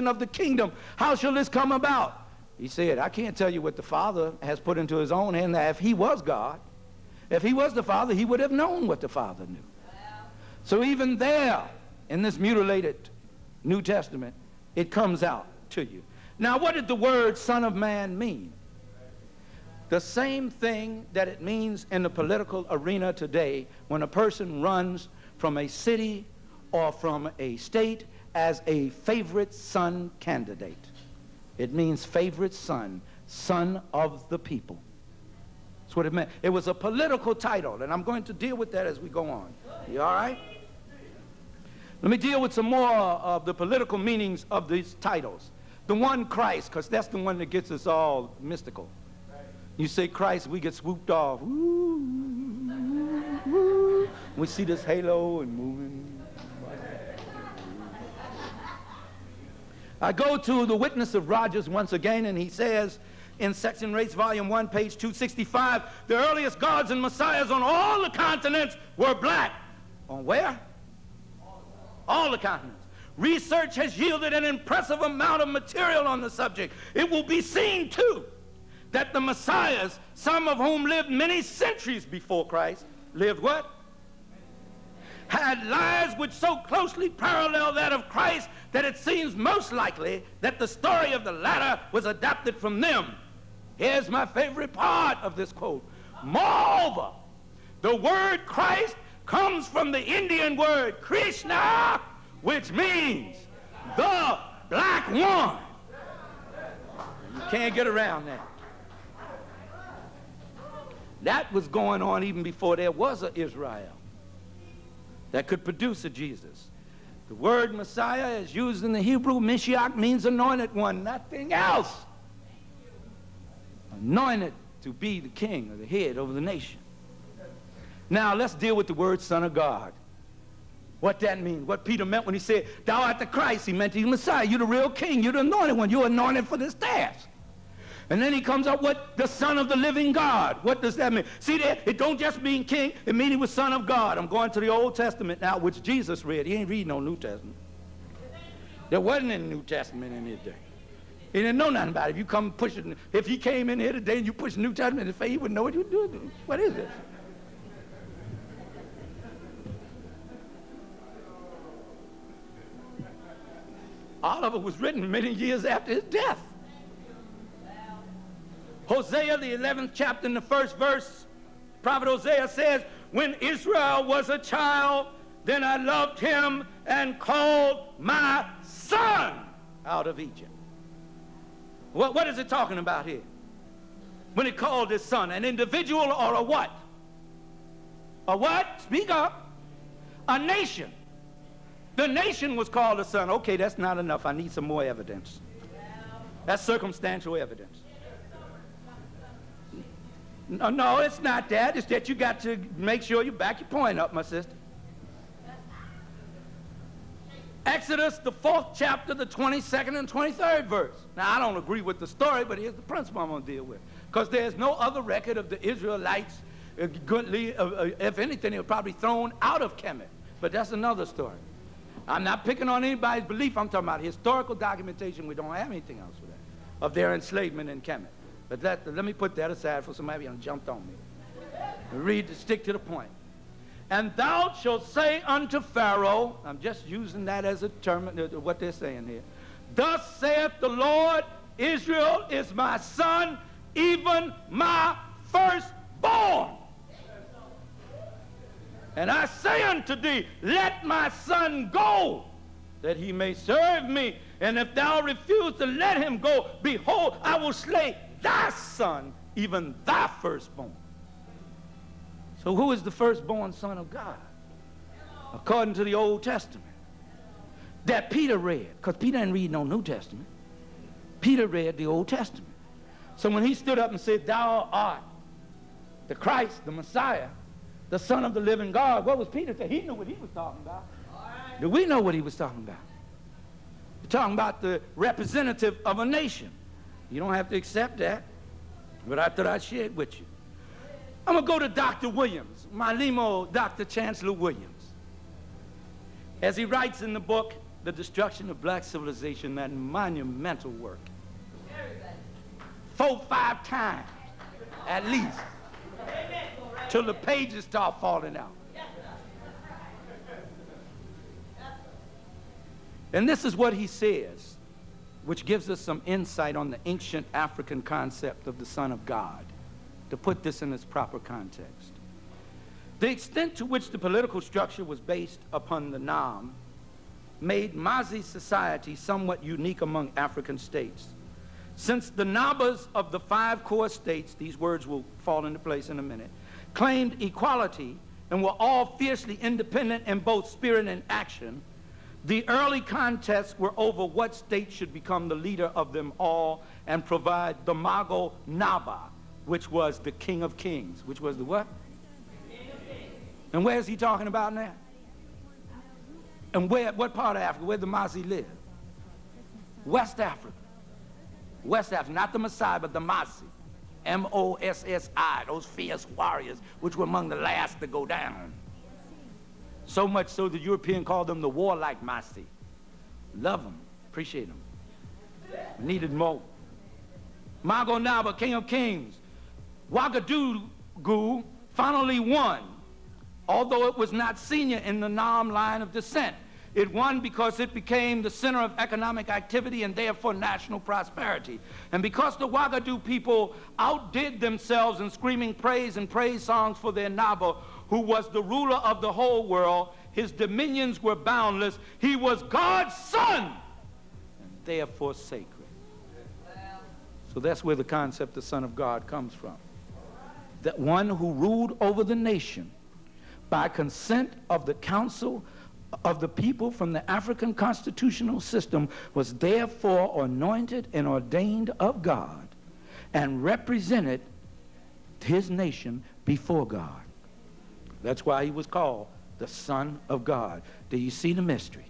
of the kingdom. How shall this come about? He said, I can't tell you what the Father has put into his own hand. If he was God, if he was the Father, he would have known what the Father knew. So even there, in this mutilated New Testament, it comes out to you. Now, what did the word Son of Man mean? The same thing that it means in the political arena today when a person runs from a city or from a state as a favorite son candidate. It means favorite son, son of the people. That's what it meant. It was a political title, and I'm going to deal with that as we go on. You all right? Let me deal with some more of the political meanings of these titles. The one Christ, because that's the one that gets us all mystical. You say Christ, we get swooped off. Woo, woo. We see this halo and moving. I go to the Witness of Rogers once again, and he says in Section Race, Volume 1, page 265, the earliest gods and messiahs on all the continents were black. On where? All the continents. Research has yielded an impressive amount of material on the subject. It will be seen, too, that the messiahs, some of whom lived many centuries before Christ, lived what? Had lives which so closely parallel that of Christ that it seems most likely that the story of the latter was adapted from them. Here's my favorite part of this quote. Moreover, the word Christ comes from the Indian word Krishna, which means the black one. You can't get around that. That was going on even before there was an Israel that could produce a Jesus. The word Messiah is used in the Hebrew. Mashiach means anointed one, nothing else. Anointed to be the king or the head over the nation. Now let's deal with the word Son of God. What that means, what Peter meant when he said, thou art the Christ. He meant he's Messiah. You're the real king. You're the anointed one. You're anointed for this task. And then he comes up with the Son of the living God. What does that mean? See there, it don't just mean king, it means he was Son of God. I'm going to the Old Testament now, which Jesus read. He ain't reading no New Testament. There wasn't any New Testament in his day. He didn't know nothing about it. If you come pushing, if he came in here today and you push the New Testament in his face, he wouldn't know what you would do. What is this? All of it was written many years after his death. Hosea, the 11th chapter, in the first verse, Prophet Hosea says, when Israel was a child, then I loved him and called my son out of Egypt. What is it talking about here? When it called his son, an individual or a what? A what? Speak up. A nation. The nation was called a son. Okay, that's not enough. I need some more evidence. That's circumstantial evidence. No, it's not that. It's that you got to make sure you back your point up, my sister. Exodus, the 4th chapter, the 22nd and 23rd verse. Now, I don't agree with the story, but here's the principle I'm going to deal with. Because there's no other record of the Israelites, if anything, they were probably thrown out of Kemet. But that's another story. I'm not picking on anybody's belief. I'm talking about historical documentation. We don't have anything else for that, of their enslavement in Kemet. But let me put that aside for somebody who jumped on me. Stick to the point. And thou shalt say unto Pharaoh, I'm just using that as a term, what they're saying here. Thus saith the Lord, Israel is my son, even my firstborn. And I say unto thee, let my son go, that he may serve me. And if thou refuse to let him go, behold, I will slay thy son, even thy firstborn. So who is the firstborn son of God? According to the Old Testament. That Peter read, because Peter didn't read no New Testament. Peter read the Old Testament. So when he stood up and said, thou art the Christ, the Messiah, the Son of the living God, what was Peter saying? He knew what he was talking about. Right. Do we know what he was talking about? We're talking about the representative of a nation. You don't have to accept that, but I thought I'd share it with you. I'm going to go to Dr. Williams, my limo, Dr. Chancellor Williams. As he writes in the book, the destruction of black civilization, that monumental work, 4 or 5 times at least, till the pages start falling out. And this is what he says, which gives us some insight on the ancient African concept of the Son of God, to put this in its proper context. The extent to which the political structure was based upon the Nam made Mazi society somewhat unique among African states. Since the Nabas of the 5 core states, these words will fall into place in a minute, claimed equality and were all fiercely independent in both spirit and action, the early contests were over what state should become the leader of them all and provide the Mago Naba, which was the King of Kings. Which was the what? King of Kings. And where is he talking about now? And what part of Africa? Where the Mazi live? West Africa. West Africa, not the Maasai, but the Mazi. M-O-S-S-I, those fierce warriors, which were among the last to go down. So much so the European called them the warlike Maasai. Love them, appreciate them. Needed more. Mago Naba, King of Kings. Ouagadougou finally won, although it was not senior in the Nam line of descent. It won because it became the center of economic activity and therefore national prosperity. And because the Ouagadougou people outdid themselves in screaming praise and praise songs for their Naba, who was the ruler of the whole world, his dominions were boundless. He was God's son, and therefore sacred. So that's where the concept of Son of God comes from. That one who ruled over the nation by consent of the council of the people from the African constitutional system was therefore anointed and ordained of God and represented his nation before God. That's why he was called the Son of God. Do you see the mystery?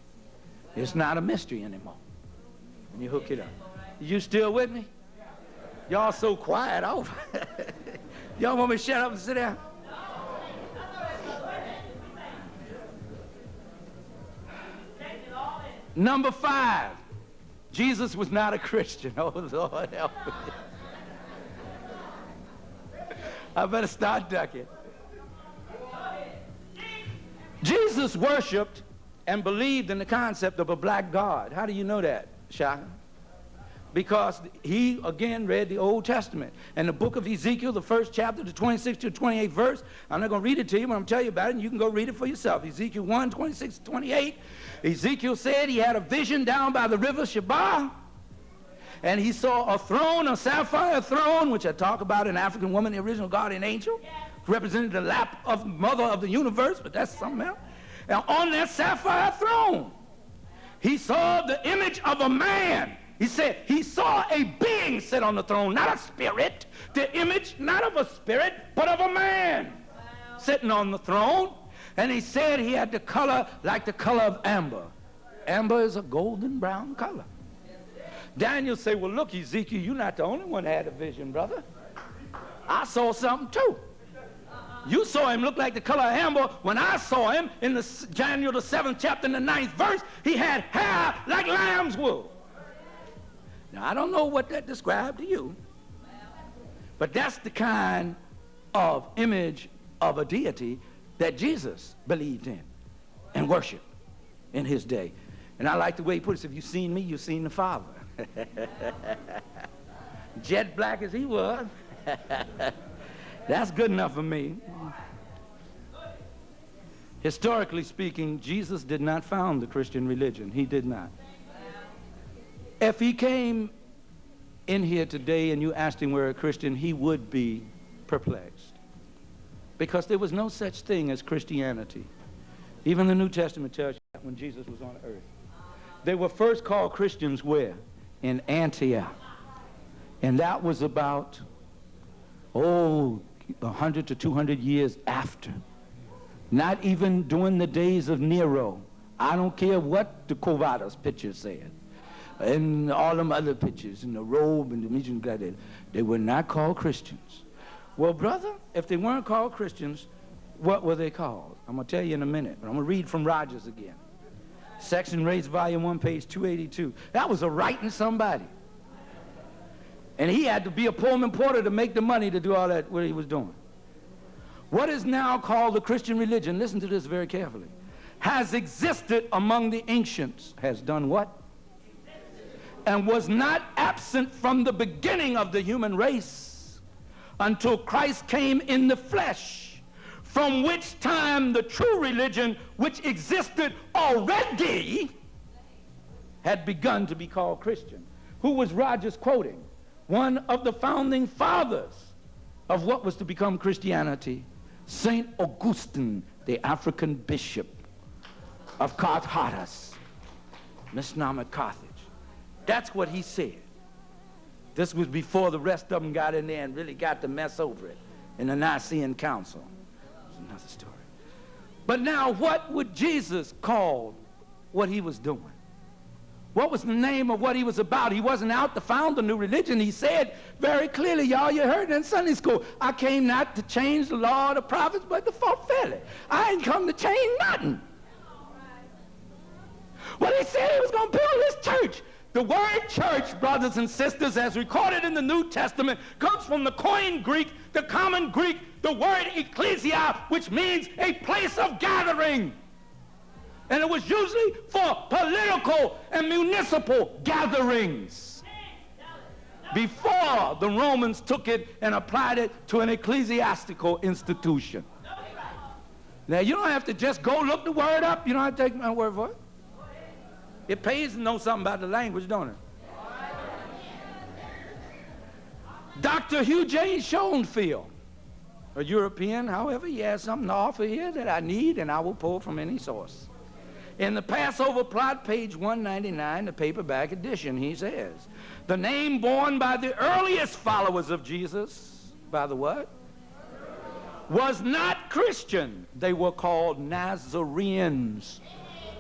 It's not a mystery anymore when you hook it up. You still with me? Y'all so quiet off. Y'all want me to shut up and sit down? Number 5, Jesus was not a Christian. Oh, Lord, help me. I better start ducking. Jesus worshiped and believed in the concept of a black God. How do you know that, Shaka? Because he, again, read the Old Testament. And the book of Ezekiel, the 1st chapter, the 26th to 28th verse, I'm not going to read it to you, but I'm going to tell you about it, and you can go read it for yourself. Ezekiel 1, 26 to 28. Ezekiel said he had a vision down by the river Shabar, and he saw a throne, a sapphire throne, which I talk about an African woman, the original guardian angel, represented the lap of mother of the universe, but that's something else. And on that sapphire throne, he saw the image of a man. He said he saw a being sit on the throne, not a spirit. The image, not of a spirit, but of a man sitting on the throne. And he said he had the color like the color of amber. Amber is a golden brown color. Daniel said, well, look, Ezekiel, you're not the only one that had a vision, brother. I saw something too. You saw him look like the color of amber. When I saw him in the Daniel the 7th chapter in the 9th verse, he had hair like lamb's wool. Now, I don't know what that described to you, but that's the kind of image of a deity that Jesus believed in and worshiped in his day. And I like the way he put it. If you've seen me, you've seen the Father. Jet black as he was. That's good enough for me. Historically speaking, Jesus did not found the Christian religion. He did not. If he came in here today and you asked him where a Christian, he would be perplexed. Because there was no such thing as Christianity. Even the New Testament tells you that when Jesus was on earth. They were first called Christians where? In Antioch. And that was about, 100 to 200 years after. Not even during the days of Nero. I don't care what the Covadas picture said. And all them other pictures, and the robe and the mission gladiator, they were not called Christians. Well, brother, if they weren't called Christians, what were they called? I'm going to tell you in a minute, but I'm going to read from Rogers again. Section Rates, Volume 1, page 282. That was a writing somebody. And he had to be a Pullman porter to make the money to do all that, what he was doing. What is now called the Christian religion, listen to this very carefully, has existed among the ancients, has done what? And was not absent from the beginning of the human race until Christ came in the flesh, from which time the true religion, which existed already, had begun to be called Christian. Who was Rogers quoting? One of the founding fathers of what was to become Christianity, St. Augustine, the African bishop of Carthage, Misnomer Carthage. That's what he said. This was before the rest of them got in there and really got to mess over it in the Nicene Council. That's another story. But now, what would Jesus call what he was doing? What was the name of what he was about? He wasn't out to found a new religion. He said very clearly, y'all, you heard it in Sunday school, I came not to change the law of the prophets, but to fulfill it. I ain't come to change nothing. Well, he said he was going to build this church. The word church, brothers and sisters, as recorded in the New Testament, comes from the Koine Greek, the common Greek, the word ecclesia, which means a place of gathering. And it was usually for political and municipal gatherings before the Romans took it and applied it to an ecclesiastical institution. Now, you don't have to just go look the word up. You don't have to take my word for it. It pays to know something about the language, don't it? Dr. Hugh J. Schoenfield, a European, however, he has something to offer here that I need, and I will pull from any source. In the Passover plot, page 199, the paperback edition, he says, the name borne by the earliest followers of Jesus, by the what? Was not Christian. They were called Nazareans,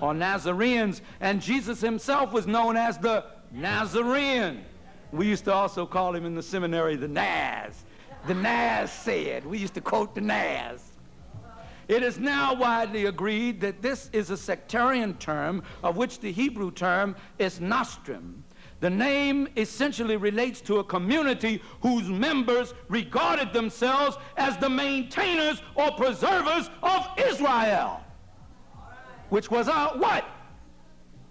or Nazareans, and Jesus himself was known as the Nazarene. We used to also call him in the seminary the Naz. The Naz said. We used to quote the Naz. It is now widely agreed that this is a sectarian term, of which the Hebrew term is nostrum. The name essentially relates to a community whose members regarded themselves as the maintainers or preservers of Israel, which was a what?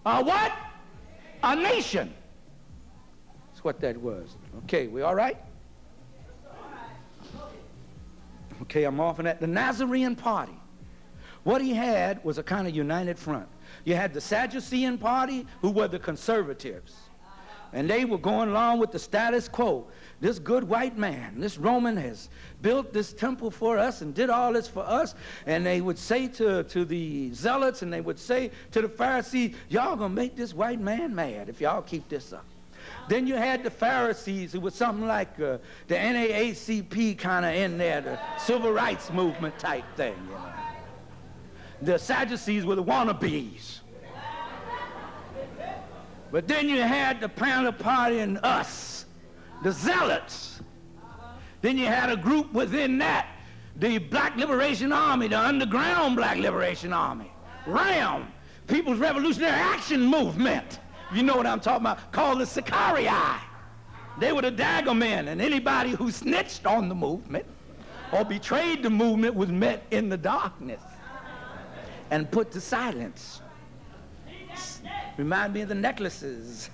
A what? A nation. That's what that was. Okay, we all right? Okay, I'm off on that. The Nazarene party. What he had was a kind of united front. You had the Sadducean party, who were the conservatives. And they were going along with the status quo. This good white man, this Roman, has built this temple for us and did all this for us. And they would say to the zealots, and they would say to the Pharisees, y'all gonna make this white man mad if y'all keep this up. Then you had the Pharisees, who was something like the NAACP kind of in there, the civil rights movement type thing, you know. The Sadducees were the wannabes. But then you had the Panther Party and us, the zealots. Then you had a group within that, the Black Liberation Army, the underground Black Liberation Army, RAM, People's Revolutionary Action Movement. You know what I'm talking about, called the Sicarii. They were the dagger men, and anybody who snitched on the movement or betrayed the movement was met in the darkness and put to silence. Remind me of the necklaces.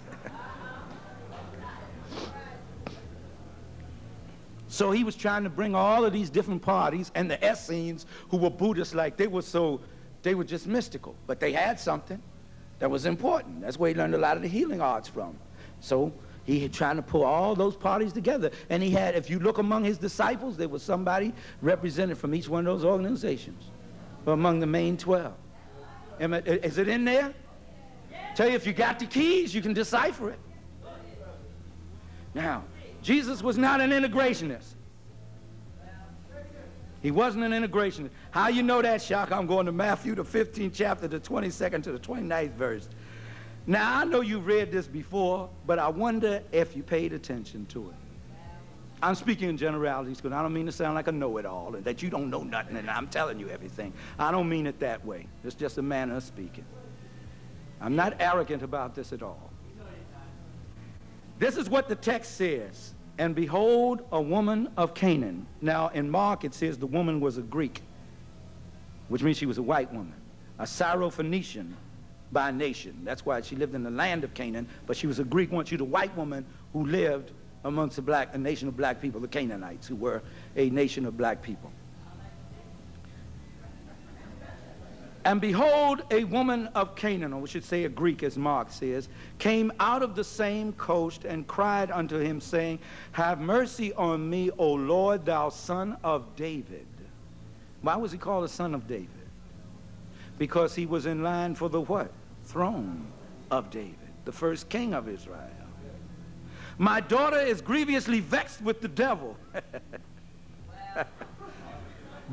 So he was trying to bring all of these different parties, and the Essenes, who were Buddhists, like they were just mystical, but they had something that was important. That's where he learned a lot of the healing arts from. So he had trying to pull all those parties together. And he had, if you look among his disciples, there was somebody represented from each one of those organizations, among the main 12. Is it in there? Tell you, if you got the keys, you can decipher it. Now, Jesus was not an integrationist. He wasn't an integrationist. How you know that, Shock? I'm going to Matthew, the 15th chapter, the 22nd to the 29th verse. Now, I know you've read this before, but I wonder if you paid attention to it. I'm speaking in generalities because I don't mean to sound like a know-it-all and that you don't know nothing and I'm telling you everything. I don't mean it that way. It's just a manner of speaking. I'm not arrogant about this at all. This is what the text says. And behold, a woman of Canaan. Now, in Mark, it says the woman was a Greek, which means she was a white woman, a Syrophoenician by nation. That's why she lived in the land of Canaan, but she was a Greek woman. She was a white woman who lived amongst a nation of black people, the Canaanites, who were a nation of black people. And behold, a woman of Canaan, or we should say a Greek, as Mark says, came out of the same coast and cried unto him, saying, have mercy on me, O Lord, thou son of David. Why was he called the son of David? Because he was in line for the what? Throne of David, the first king of Israel. My daughter is grievously vexed with the devil.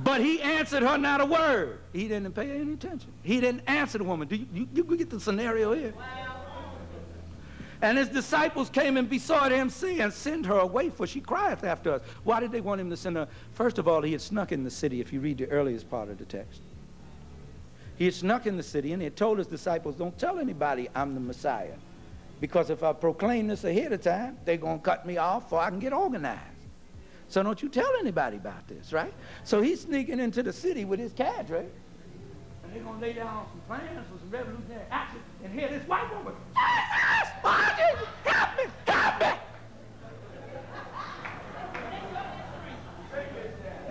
But he answered her not a word. He didn't pay any attention. He didn't answer the woman. You get the scenario here? And his disciples came and besought him, saying, send her away, for she crieth after us. Why did they want him to send her? First of all, he had snuck in the city, if you read the earliest part of the text. He had snuck in the city, and he had told his disciples, don't tell anybody I'm the Messiah. Because if I proclaim this ahead of time, they're going to cut me off before I can get organized. So don't you tell anybody about this, right? So he's sneaking into the city with his cadre, and they're going to lay down some plans for some revolutionary action, and here this white woman, Jesus, help me, help me.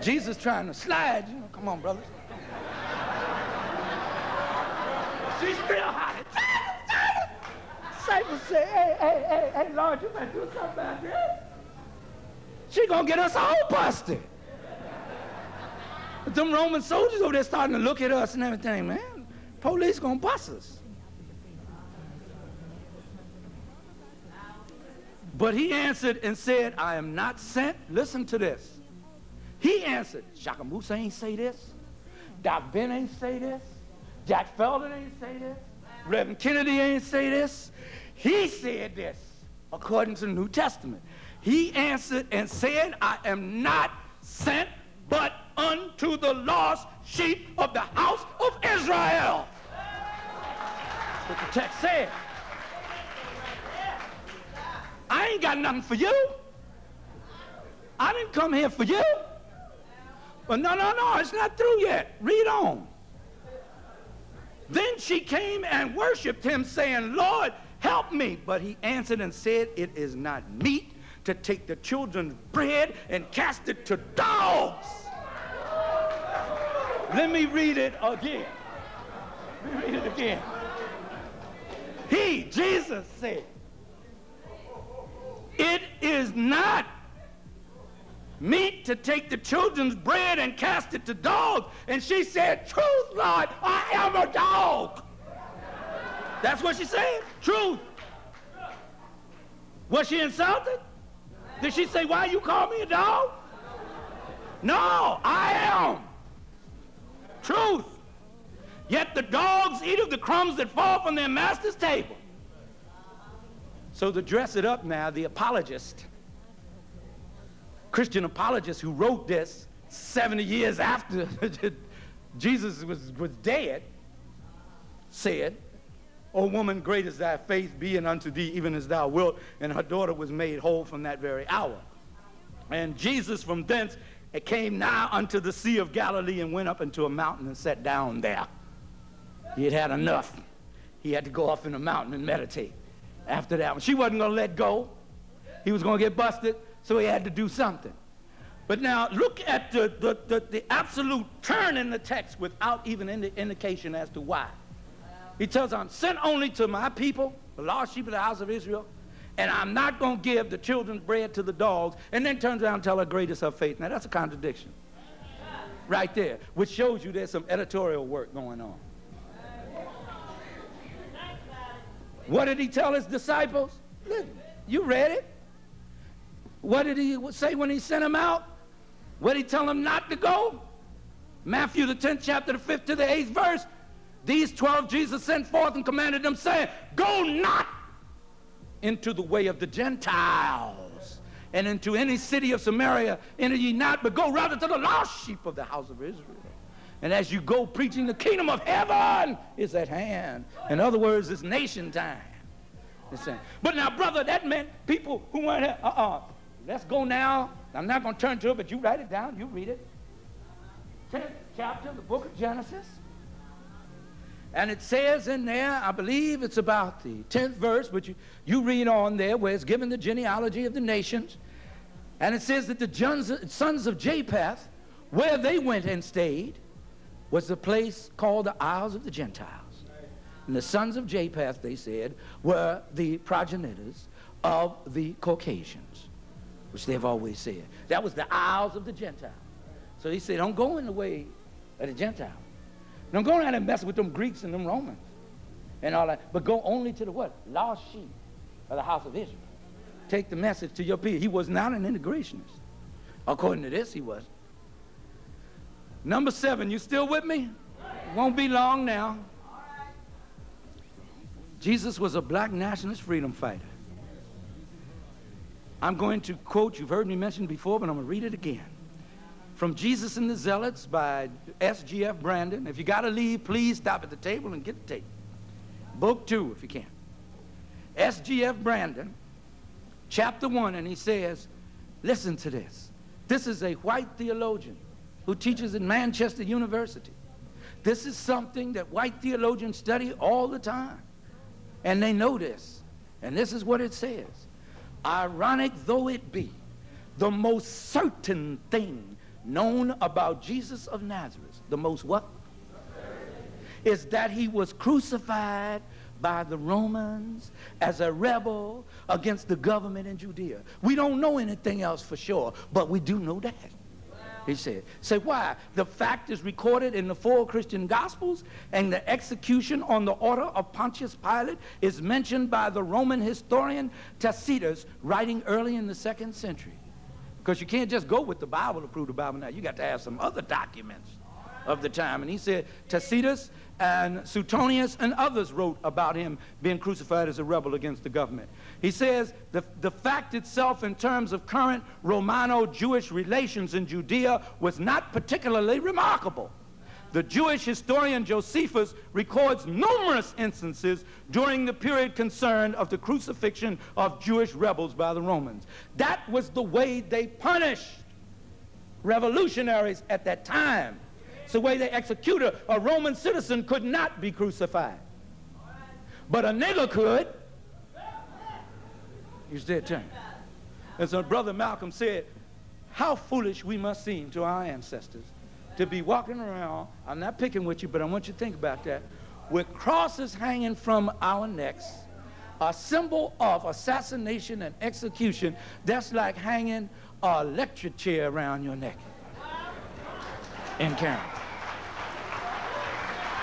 Jesus trying to slide, you know, come on, brothers. She's still hot. Disciples say, hey, Lord, you better do something about this. She's going to get us all busted. But them Roman soldiers over there starting to look at us and everything, man. Police going to bust us. But he answered and said, I am not sent. Listen to this. He answered, Ishakamusa ain't say this. Doc Ben ain't say this. Jack Felder ain't say this. Reverend Kennedy ain't say this. He said this, according to the New Testament. He answered and said, I am not sent but unto the lost sheep of the house of Israel. That's what the text said. I ain't got nothing for you. I didn't come here for you. But no, it's not through yet. Read on. Then she came and worshiped him, saying, Lord, help me. But he answered and said, it is not meet to take the children's bread and cast it to dogs. Let me read it again. He, Jesus, said, it is not meet to take the children's bread and cast it to dogs. And she said, truth, Lord, I am a dog. That's what she said, truth. Was she insulted? Did she say, why you call me a dog? No, I am. Truth. Yet the dogs eat of the crumbs that fall from their master's table. So to dress it up now, the apologist, Christian apologist who wrote this 70 years after Jesus was dead, said, O woman, great is thy faith, be it unto thee even as thou wilt. And her daughter was made whole from that very hour. And Jesus from thence came nigh unto the Sea of Galilee and went up into a mountain and sat down there. He had had enough. He had to go off in the mountain and meditate. After that, she wasn't going to let go. He was going to get busted, so he had to do something. But now look at the absolute turn in the text without even any indication as to why. He tells them, I'm sent only to my people, the lost sheep of the house of Israel, and I'm not going to give the children's bread to the dogs, and then turns around and tells her, great is her faith. Now that's a contradiction right there, which shows you there's some editorial work going on. What did he tell his disciples? Listen, you read it. What did he say when he sent them out? What did he tell them not to go? Matthew the 10th chapter, the 5th to the 8th verse. These 12 Jesus sent forth and commanded them, saying, go not into the way of the Gentiles, and into any city of Samaria enter ye not, but go rather to the lost sheep of the house of Israel. And as you go preaching, the kingdom of heaven is at hand. In other words, it's nation time. But now, brother, that meant people who weren't here. Let's go now. I'm not going to turn to it, but you write it down. You read it. 10th chapter of the book of Genesis. And it says in there, I believe it's about the 10th verse, but you read on there where it's given the genealogy of the nations. And it says that the sons of Japheth, where they went and stayed, was the place called the Isles of the Gentiles. And the sons of Japheth, they said, were the progenitors of the Caucasians, which they've always said. That was the Isles of the Gentiles. So he said, don't go in the way of the Gentiles. Don't go around and mess with them Greeks and them Romans and all that, but go only to the what? Lost sheep of the house of Israel. Take the message to your people. He was not an integrationist. According to this, he was. Number 7, you still with me? It won't be long now. Jesus was a black nationalist freedom fighter. I'm going to quote, you've heard me mention before, but I'm going to read it again. From Jesus and the Zealots by S.G.F. Brandon. If you got to leave, please stop at the table and get the tape. Book 2, if you can. S.G.F. Brandon, chapter 1, and he says, listen to this. This is a white theologian who teaches at Manchester University. This is something that white theologians study all the time. And they know this. And this is what it says. Ironic though it be, the most certain thing known about Jesus of Nazareth, the most what? Is that he was crucified by the Romans as a rebel against the government in Judea. We don't know anything else for sure, but we do know that. He said. Say why? The fact is recorded in the 4 Christian Gospels, and the execution on the order of Pontius Pilate is mentioned by the Roman historian Tacitus, writing early in the 2nd century. Because you can't just go with the Bible to prove the Bible now. You got to have some other documents of the time. And he said Tacitus and Suetonius and others wrote about him being crucified as a rebel against the government. He says the fact itself in terms of current Romano-Jewish relations in Judea was not particularly remarkable. The Jewish historian Josephus records numerous instances during the period concerned of the crucifixion of Jewish rebels by the Romans. That was the way they punished revolutionaries at that time. It's the way they executed. A Roman citizen could not be crucified. But a nigger could. He's dead turn. And so Brother Malcolm said, how foolish we must seem to our ancestors to be walking around, I'm not picking with you, but I want you to think about that, with crosses hanging from our necks, a symbol of assassination and execution. That's like hanging an electric chair around your neck in Canada.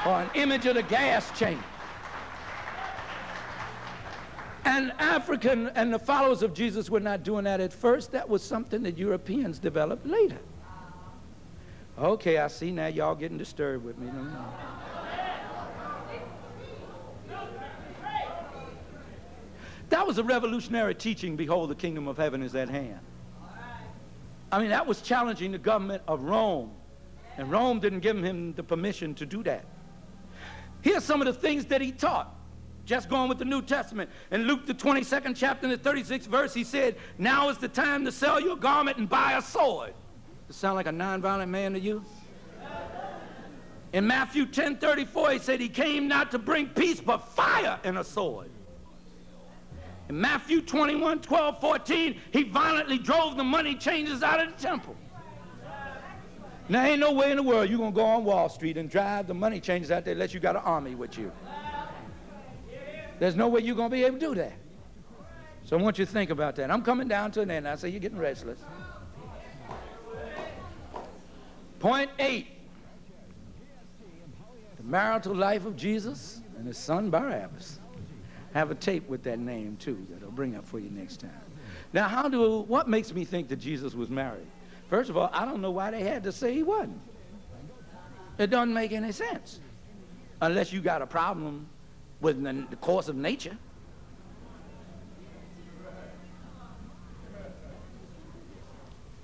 Or an image of the gas chamber. And African and the followers of Jesus were not doing that at first. That was something that Europeans developed later. Okay, I see now y'all getting disturbed with me. That was a revolutionary teaching, behold, the kingdom of heaven is at hand. I mean, that was challenging the government of Rome. And Rome didn't give him the permission to do that. Here's some of the things that he taught. Just going with the New Testament. In Luke, the 22nd chapter, and the 36th verse, he said, now is the time to sell your garment and buy a sword. Does it sound like a nonviolent man to you? In Matthew 10:34, he said he came not to bring peace, but fire and a sword. In Matthew 21:12-14, he violently drove the money changers out of the temple. Now, ain't no way in the world you're going to go on Wall Street and drive the money changers out there unless you got an army with you. There's no way you're going to be able to do that. So I want you to think about that. I'm coming down to an end. I say you're getting restless. Point 8. The marital life of Jesus and his son Barabbas. Have a tape with that name too that I'll bring up for you next time. Now, what makes me think that Jesus was married? First of all, I don't know why they had to say he wasn't. It doesn't make any sense. Unless you got a problem with the course of nature.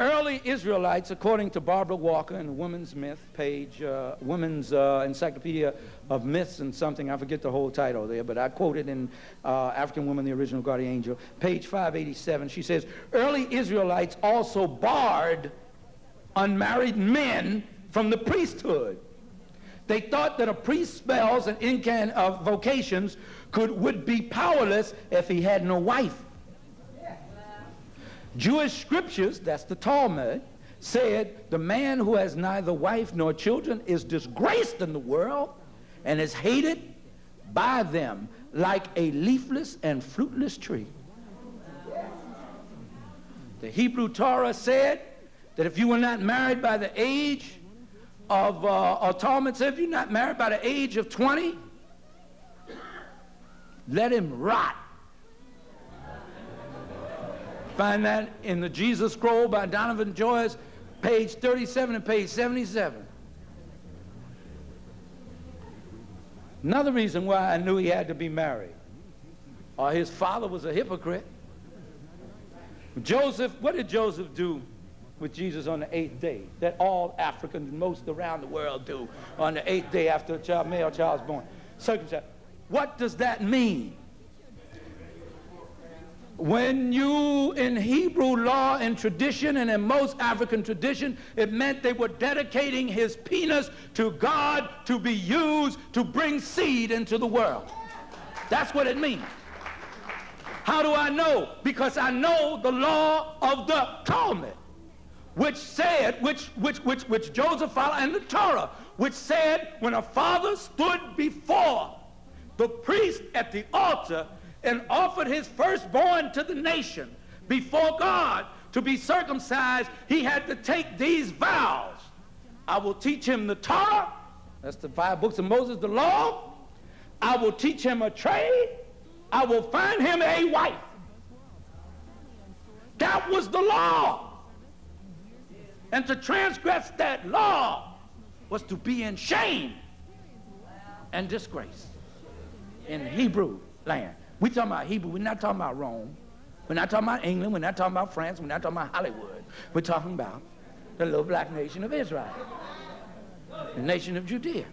early Israelites, according to Barbara Walker in the Women's Myth page, Women's Encyclopedia of Myths and something, I forget the whole title there, but I quoted in African Woman, the Original Guardian Angel, page 587. She says, early Israelites also barred unmarried men from the priesthood. They thought that a priest's spells and vocations would be powerless if he had no wife. Jewish scriptures, that's the Talmud, said the man who has neither wife nor children is disgraced in the world and is hated by them like a leafless and fruitless tree. The Hebrew Torah said that if you were not married by the age of, or Talmud said if you're not married by the age of 20, let him rot. Find that in the Jesus Scroll by Donovan Joyce, page 37 and page 77. Another reason why I knew he had to be married, or his father was a hypocrite. Joseph, what did Joseph do with Jesus on the 8th day that all Africans, most around the world do on the 8th day after a male child is born? Circumcised. What does that mean? When you, in Hebrew law and tradition, and in most African tradition, it meant they were dedicating his penis to God to be used to bring seed into the world. That's what it means. How do I know? Because I know the law of the Talmud, which said, which Joseph followed, and the Torah, which said when a father stood before the priest at the altar and offered his firstborn to the nation before God to be circumcised, he had to take these vows. I will teach him the Torah, that's the 5 books of Moses, the law. I will teach him a trade. I will find him a wife. That was the law. And to transgress that law was to be in shame and disgrace in Hebrew land. We're talking about Hebrew. We're not talking about Rome. We're not talking about England. We're not talking about France. We're not talking about Hollywood. We're talking about the little black nation of Israel, the nation of Judea.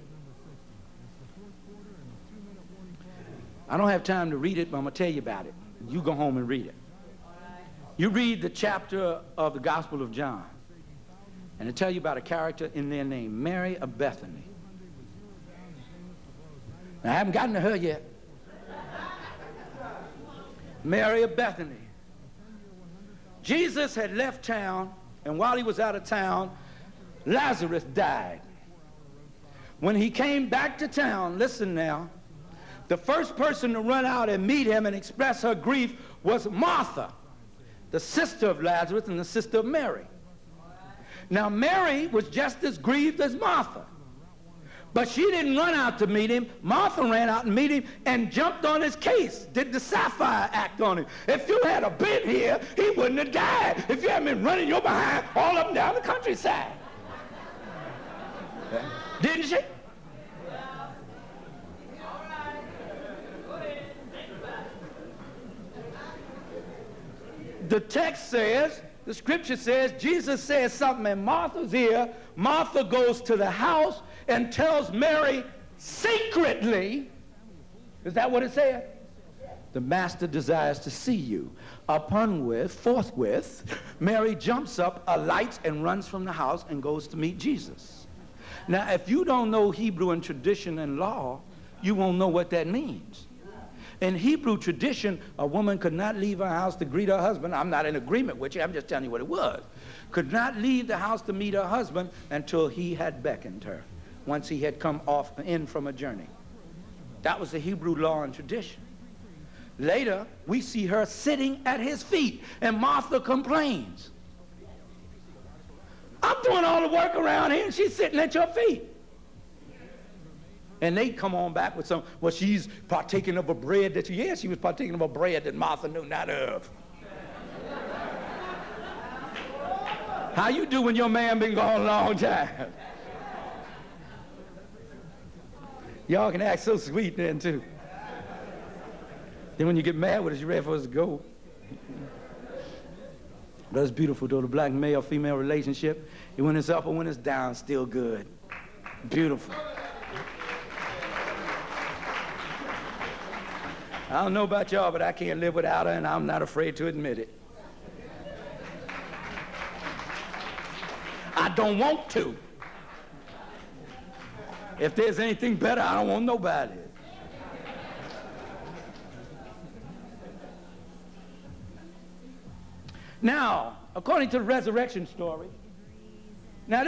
I don't have time to read it, but I'm going to tell you about it. You go home and read it. You read the chapter of the Gospel of John, and it tells you about a character in there named Mary of Bethany. Now, I haven't gotten to her yet. Mary of Bethany. Jesus had left town, and while he was out of town, Lazarus died. When he came back to town, listen now, the first person to run out and meet him and express her grief was Martha, the sister of Lazarus and the sister of Mary. Now, Mary was just as grieved as Martha. But she didn't run out to meet him. Martha ran out and meet him and jumped on his case, did the Sapphire act on him. If you had been here, he wouldn't have died. If you hadn't been running your behind all up and down the countryside. Didn't she? The text says, the scripture says, Jesus says something in Martha's ear. Martha goes to the house and tells Mary secretly, is that what it said? The master desires to see you. Forthwith, Mary jumps up, alights, and runs from the house and goes to meet Jesus. Now, if you don't know Hebrew and tradition and law, you won't know what that means. In Hebrew tradition, a woman could not leave her house to greet her husband. I'm not in agreement with you. I'm just telling you what it was. Could not leave the house to meet her husband until he had beckoned her, once he had come in from a journey. That was the Hebrew law and tradition. Later, we see her sitting at his feet, and Martha complains. I'm doing all the work around here, and she's sitting at your feet. And they come on back with some, well, she's partaking of a bread that she was partaking of a bread that Martha knew not of. How you do when your man been gone a long time? Y'all can act so sweet then, too. Then when you get mad with us, you're ready for us to go. That's beautiful, though. The black male-female relationship, when it's up or when it's down, still good. Beautiful. I don't know about y'all, but I can't live without her, and I'm not afraid to admit it. I don't want to. If there's anything better, I don't want nobody. Now, according to the resurrection story, now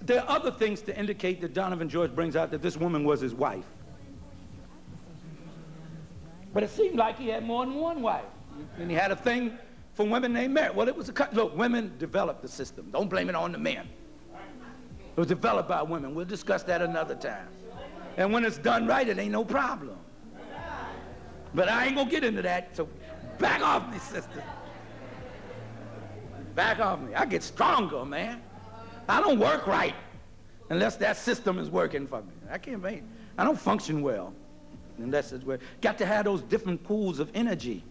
there are other things to indicate that Donovan Joyce brings out that this woman was his wife. But it seemed like he had more than one wife. And he had a thing for women named Mary. Well, it was look, women developed the system. Don't blame it on the men. It was developed by women. We'll discuss that another time. And when it's done right, it ain't no problem. But I ain't gonna get into that, so back off me, sister. Back off me. I get stronger, man. I don't work right unless that system is working for me. I don't function well unless it's working. Got to have those different pools of energy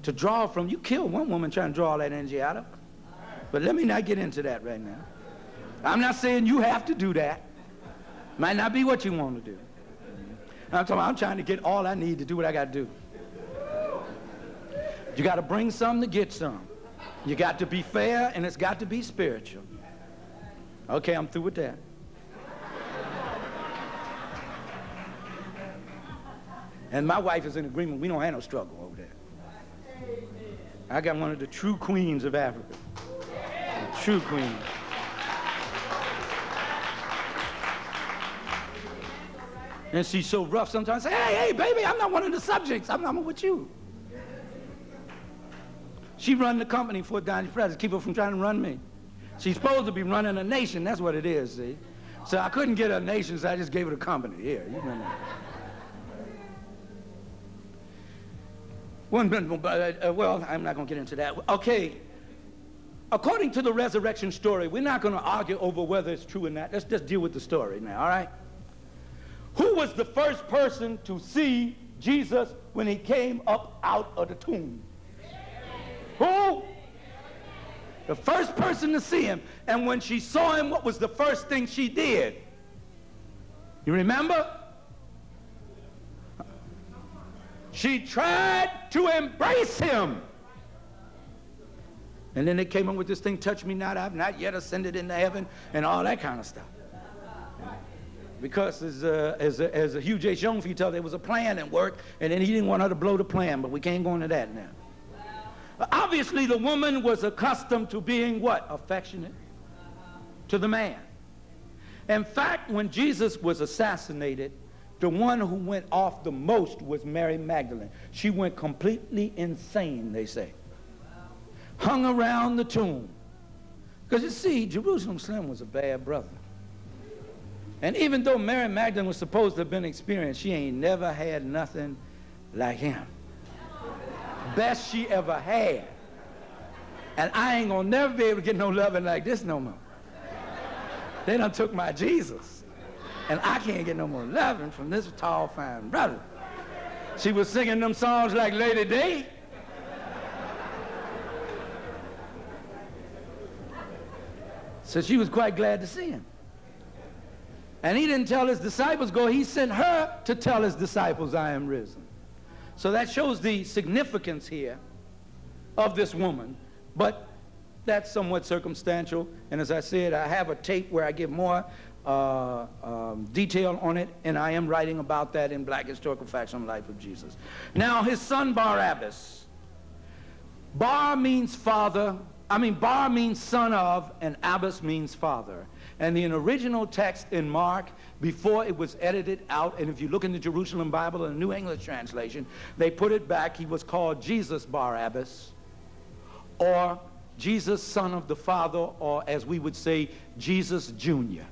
to draw from. You kill one woman trying to draw all that energy out of her. But let me not get into that right now. I'm not saying you have to do that. Might not be what you want to do. I'm trying to get all I need to do what I got to do. You got to bring some to get some. You got to be fair, and it's got to be spiritual. Okay, I'm through with that. And my wife is in agreement. We don't have no struggle over there. I got one of the true queens of Africa. True queen. And she's so rough sometimes. I say, hey, baby, I'm not one of the subjects. I'm with you. She run the company for Dynasty president, keep her from trying to run me. She's supposed to be running a nation. That's what it is, see? So I couldn't get a nation, so I just gave her the company. Here, you know. Well, I'm not going to get into that. Okay. According to the resurrection story, we're not going to argue over whether it's true or not. Let's just deal with the story now, all right? Who was the first person to see Jesus when he came up out of the tomb? Who? The first person to see him. And when she saw him, what was the first thing she did? You remember? She tried to embrace him. And then they came up with this thing, touch me not, I've not yet ascended into heaven, and all that kind of stuff. Because as a Hugh J. Schoenfeld told, there was a plan at work, and then he didn't want her to blow the plan, but we can't go into that now. Obviously, the woman was accustomed to being what? Affectionate to the man. In fact, when Jesus was assassinated, the one who went off the most was Mary Magdalene. She went completely insane, they say. Hung around the tomb. Because you see, Jerusalem Slim was a bad brother. And even though Mary Magdalene was supposed to have been experienced, she ain't never had nothing like him. Best she ever had. And I ain't gonna never be able to get no loving like this no more. They done took my Jesus. And I can't get no more loving from this tall, fine brother. She was singing them songs like Lady Day. So she was quite glad to see him. And he didn't tell his disciples go, he sent her to tell his disciples, I am risen. So that shows the significance here of this woman, but that's somewhat circumstantial. And as I said, I have a tape where I give more detail on it, and I am writing about that in Black Historical Facts on the Life of Jesus. Now, his son Barabbas. Bar means father. Bar means son of, and Abbas means father. And in the original text in Mark, before it was edited out, and if you look in the Jerusalem Bible and the New English translation, they put it back. He was called Jesus Barabbas, or Jesus, son of the Father, or as we would say, Jesus Jr.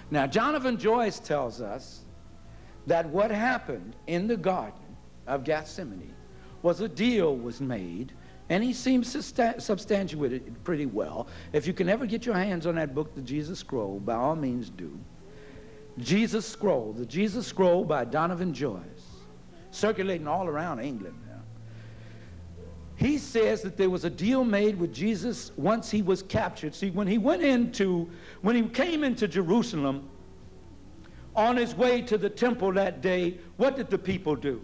Now, Donovan Joyce tells us that what happened in the Garden of Gethsemane was a deal was made, and he seems to substantiate it pretty well. If you can ever get your hands on that book, The Jesus Scroll, by all means do. Jesus Scroll, The Jesus Scroll by Donovan Joyce, circulating all around England now. he says that there was a deal made with Jesus once he was captured. See, when he came into Jerusalem, on his way to the temple that day, what did the people do?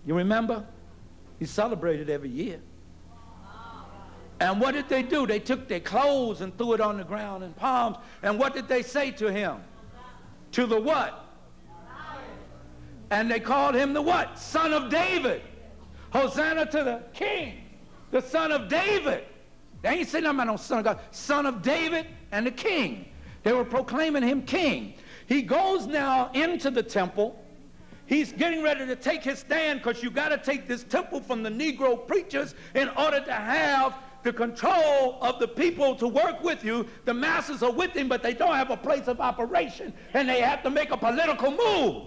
You remember? He celebrated every year. And what did they do? They took their clothes and threw it on the ground in palms. And what did they say to him? To the what? And they called him the what? Son of David. Hosanna to the King, the Son of David. They ain't saying nothing about no Son of God. Son of David and the King. They were proclaiming him king. He goes now into the temple. He's getting ready to take his stand, because you got to take this temple from the Negro preachers in order to have the control of the people to work with you. The masses are with him, but they don't have a place of operation, and they have to make a political move.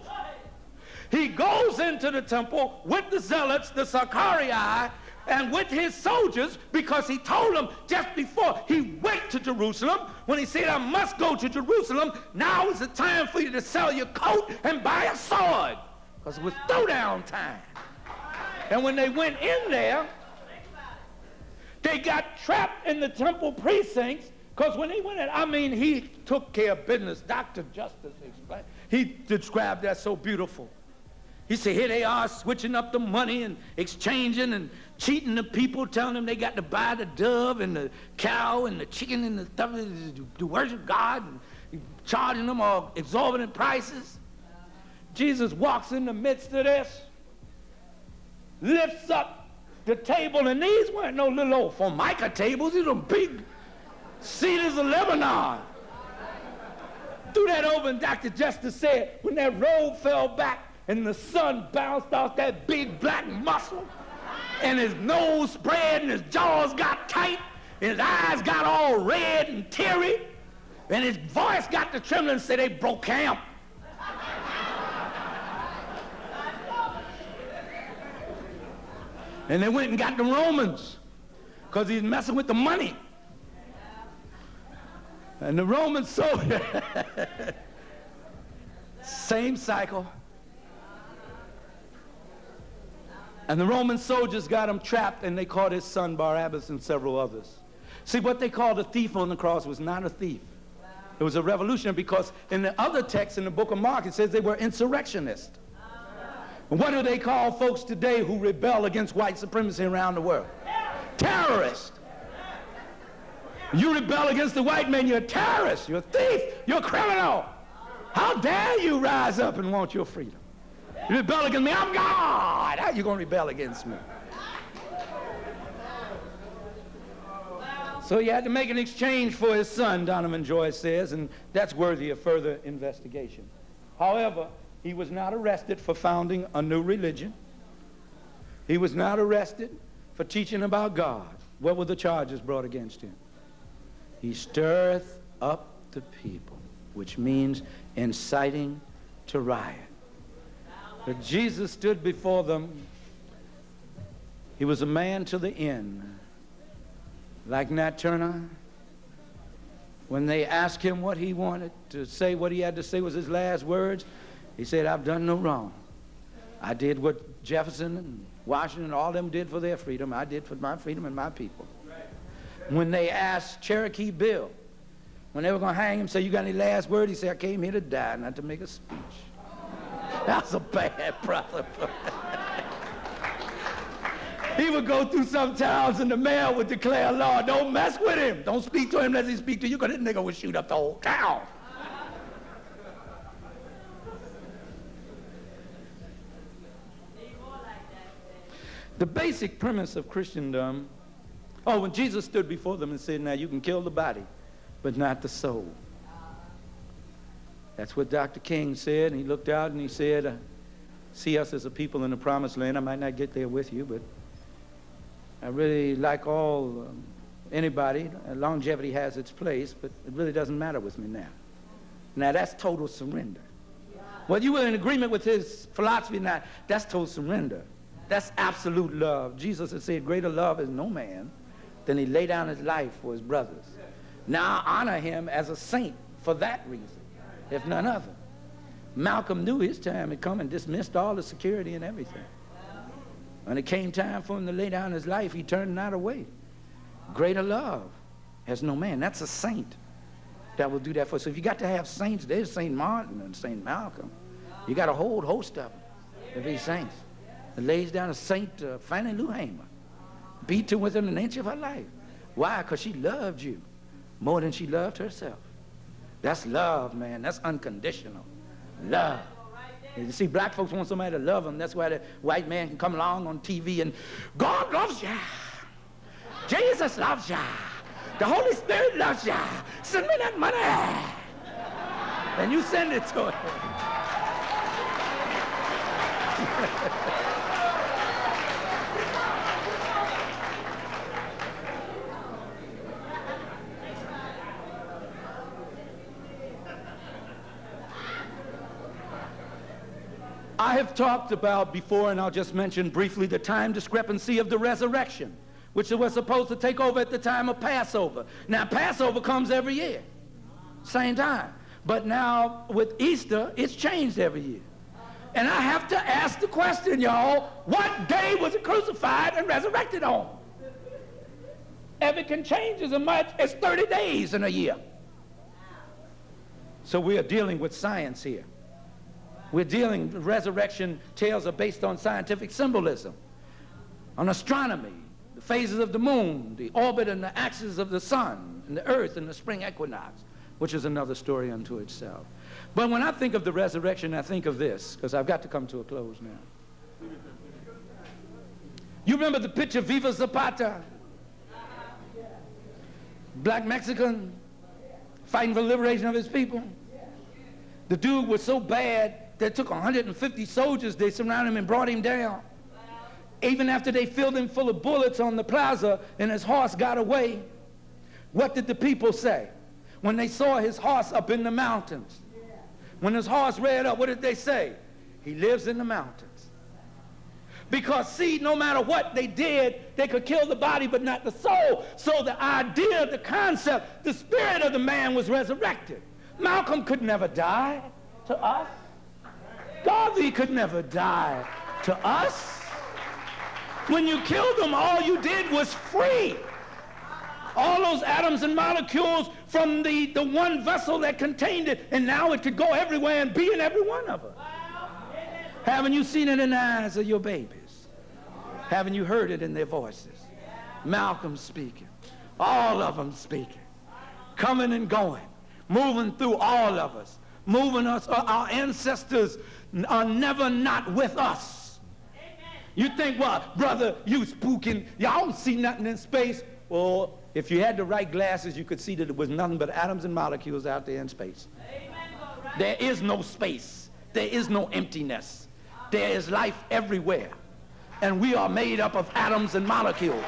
He goes into the temple with the zealots, the Sakarii, and with his soldiers, because he told them just before he went to Jerusalem, when he said, I must go to Jerusalem, now is the time for you to sell your coat and buy a sword, because it was throwdown time. And when they went in there, they got trapped in the temple precincts, because when he went in, he took care of business. Dr. Justice explained. He described that so beautiful. He said, here they are switching up the money and exchanging and cheating the people, telling them they got to buy the dove and the cow and the chicken and the stuff to worship God, and charging them all exorbitant prices. Jesus walks in the midst of this, lifts up the table, and these weren't no little old Formica tables. These were big cedars of Lebanon. Threw that over, and Dr. Justice said, when that robe fell back, and the sun bounced off that big black muscle, and his nose spread, and his jaws got tight, and his eyes got all red and teary, and his voice got to trembling, and said, they broke camp. And they went and got the Romans, because he's messing with the money. And the Roman soldier, same cycle. And the Roman soldiers got him trapped, and they caught his son Barabbas and several others. See, what they called a thief on the cross was not a thief. It was a revolutionary, because in the other text in the book of Mark, it says they were insurrectionists. And what do they call folks today who rebel against white supremacy around the world? Terrorists. You rebel against the white man, you're a terrorist, you're a thief, you're a criminal. How dare you rise up and want your freedom? You rebel against me, I'm God. How are you going to rebel against me? So he had to make an exchange for his son, Donovan Joyce says, and that's worthy of further investigation. However, he was not arrested for founding a new religion. He was not arrested for teaching about God. What were the charges brought against him? He stirreth up the people, which means inciting to riot. But Jesus stood before them. He was a man to the end. Like Nat Turner, when they asked him what he wanted to say, what he had to say was his last words, he said, I've done no wrong. I did what Jefferson and Washington and all them did for their freedom. I did for my freedom and my people. When they asked Cherokee Bill, when they were going to hang him, say, you got any last word? He said, I came here to die, not to make a speech. That's a bad brother. He would go through some towns and the mayor would declare law, don't mess with him. Don't speak to him unless he speak to you, because this nigga would shoot up the whole town. The basic premise of Christendom, when Jesus stood before them and said, now you can kill the body, but not the soul. That's what Dr. King said, and he looked out and he said, see us as a people in the promised land. I might not get there with you, but I really like anybody. Longevity has its place, but it really doesn't matter with me now. Now that's total surrender. Whether you were in agreement with his philosophy or not, that's total surrender. That's absolute love. Jesus had said, greater love is no man than he lay down his life for his brothers. Now I honor him as a saint for that reason, if none other. Malcolm knew his time had come and dismissed all the security and everything. When it came time for him to lay down his life, he turned not away. Greater love has no man. That's a saint that will do that for us. So if you got to have saints, there's St. Martin and St. Malcolm. You got a whole host of them to be saints. It lays down a St. Fannie Lou Hamer, beat to within an inch of her life. Why? Because she loved you more than she loved herself. That's love, man. That's unconditional love. You see, black folks want somebody to love them. That's why the white man can come along on TV and God loves you. Jesus loves you. The Holy Spirit loves you. Send me that money. And you send it to him. I have talked about before, and I'll just mention briefly, the time discrepancy of the resurrection, which was supposed to take over at the time of Passover. Now, Passover comes every year, same time. But now, with Easter, it's changed every year. And I have to ask the question, y'all, what day was it crucified and resurrected on? If it can change as much as 30 days in a year. So we are dealing with science here. We're dealing, resurrection tales are based on scientific symbolism, on astronomy, the phases of the moon, the orbit and the axis of the sun, and the earth and the spring equinox, which is another story unto itself. But when I think of the resurrection, I think of this, because I've got to come to a close now. You remember the picture Viva Zapata? Black Mexican fighting for the liberation of his people. The dude was so bad, they took 150 soldiers, they surrounded him and brought him down. Even after they filled him full of bullets on the plaza and his horse got away, what did the people say? When they saw his horse up in the mountains, when his horse reared up, what did they say? He lives in the mountains. Because, see, no matter what they did, they could kill the body but not the soul. So the idea, the concept, the spirit of the man was resurrected. Malcolm could never die to us. Garvey could never die to us. When you killed them, all you did was free all those atoms and molecules from the one vessel that contained it, and now it could go everywhere and be in every one of us. Haven't you seen it in the eyes of your babies? Haven't you heard it in their voices? Malcolm speaking, all of them speaking, coming and going, moving through all of us, moving us. Our ancestors are never not with us. You think, what, brother, you spooking, y'all don't see nothing in space. Well, if you had the right glasses, you could see that it was nothing but atoms and molecules out there in space. There is no space. There is no emptiness. There is life everywhere. And we are made up of atoms and molecules.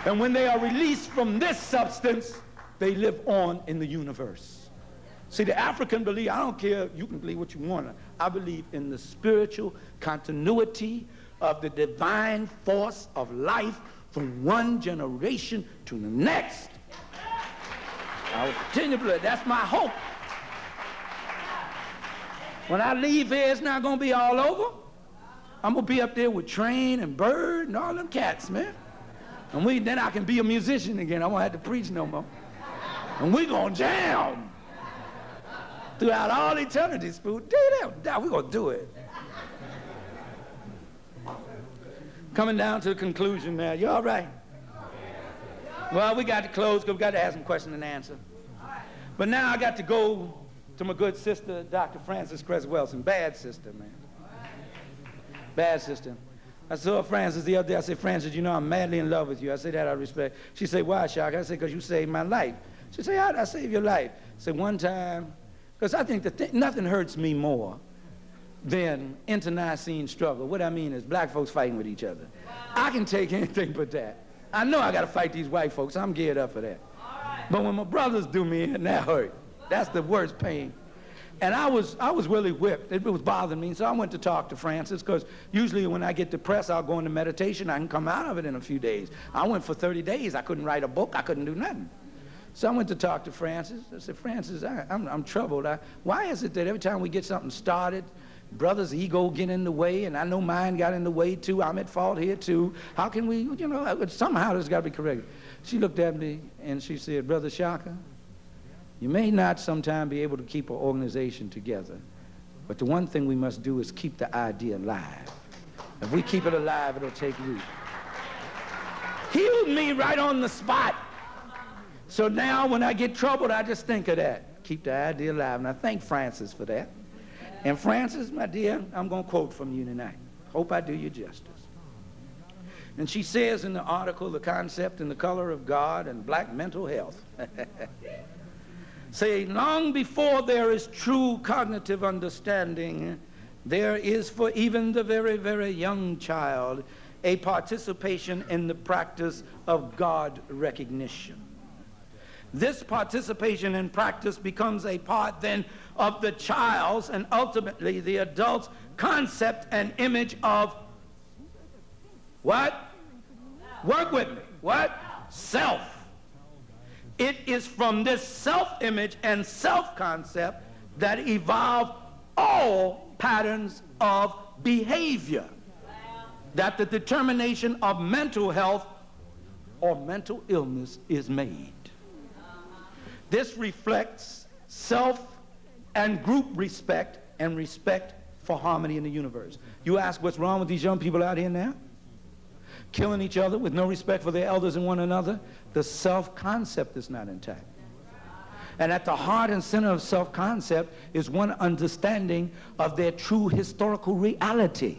And when they are released from this substance, they live on in the universe. See, the African belief, I don't care, you can believe what you want. I believe in the spiritual continuity of the divine force of life from one generation to the next. I will continue to believe. That's my hope. When I leave here, it's not going to be all over. I'm going to be up there with Train and Bird and all them cats, man. And then I can be a musician again. I won't have to preach no more. And we're going to jam throughout all eternity, spoon. We're going to do it. Coming down to the conclusion now. You all right? Well, we got to close because we got to have some question and answer. But now I got to go to my good sister, Dr. Frances Cress Wilson. Bad sister, man. Bad sister. I saw Frances the other day. I said, Frances, you know I'm madly in love with you. I said that out of respect. She said, why, Shaka? I said, because you saved my life. She said, how did I save your life? I said, one time, because I think nothing hurts me more than internecine struggle. What I mean is black folks fighting with each other. I can take anything but that. I know I got to fight these white folks. I'm geared up for that. But when my brothers do me in, that hurt. That's the worst pain. And I was really whipped. It was bothering me. So I went to talk to Frances, because usually when I get depressed, I'll go into meditation. I can come out of it in a few days. I went for 30 days. I couldn't write a book. I couldn't do nothing. So I went to talk to Frances. I said, Frances, I'm troubled. Why is it that every time we get something started, Brother's ego get in the way, and I know mine got in the way too. I'm at fault here too. How can we, you know, somehow this got to be corrected. She looked at me and she said, Brother Shaka, you may not sometime be able to keep an organization together, but the one thing we must do is keep the idea alive. If we keep it alive, it'll take root. Healed me right on the spot. So now when I get troubled, I just think of that. Keep the idea alive. And I thank Francis for that. And Francis, my dear, I'm going to quote from you tonight. Hope I do you justice. And she says in the article, The Concept and the Color of God and Black Mental Health. Say, long before there is true cognitive understanding, there is for even the very, very young child a participation in the practice of God recognition. This participation in practice becomes a part then of the child's and ultimately the adult's concept and image of what? Work with me. What? Self. It is from this self-image and self-concept that evolve all patterns of behavior, that the determination of mental health or mental illness is made. This reflects self and group respect and respect for harmony in the universe. You ask what's wrong with these young people out here now? Killing each other with no respect for their elders and one another. The self-concept is not intact. And at the heart and center of self-concept is one understanding of their true historical reality.